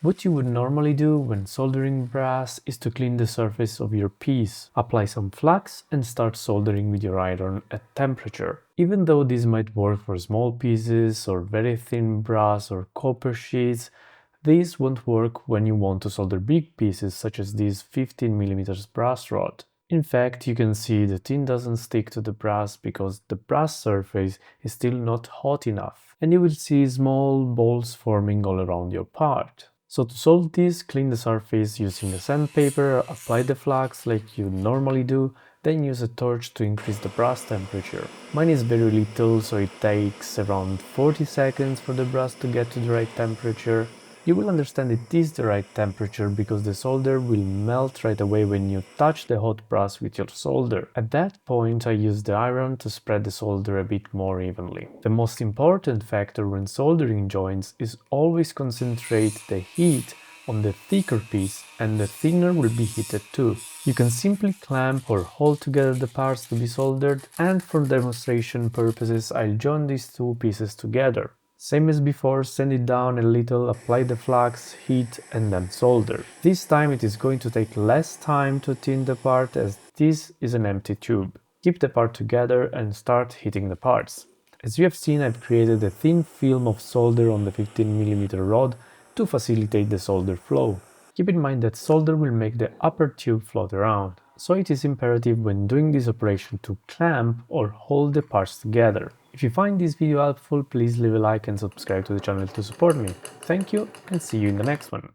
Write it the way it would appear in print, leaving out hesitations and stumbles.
What you would normally do when soldering brass is to clean the surface of your piece, apply some flux and start soldering with your iron at temperature. Even though this might work for small pieces or very thin brass or copper sheets, this won't work when you want to solder big pieces such as this 15mm brass rod. In fact, you can see the tin doesn't stick to the brass because the brass surface is still not hot enough, and you will see small balls forming all around your part. So to solve this, clean the surface using a sandpaper, apply the flux like you normally do, then use a torch to increase the brass temperature. Mine is very little, so it takes around 40 seconds for the brass to get to the right temperature. You will understand it is the right temperature because the solder will melt right away when you touch the hot brass with your solder. At that point I use the iron to spread the solder a bit more evenly. The most important factor when soldering joints is always concentrate the heat on the thicker piece and the thinner will be heated too. You can simply clamp or hold together the parts to be soldered, and for demonstration purposes I'll join these two pieces together. Same as before, sand it down a little, apply the flux, heat and then solder. This time it is going to take less time to thin the part as this is an empty tube. Keep the part together and start heating the parts. As you have seen, I've created a thin film of solder on the 15mm rod to facilitate the solder flow. Keep in mind that solder will make the upper tube float around, so it is imperative when doing this operation to clamp or hold the parts together. If you find this video helpful, please leave a like and subscribe to the channel to support me. Thank you and see you in the next one.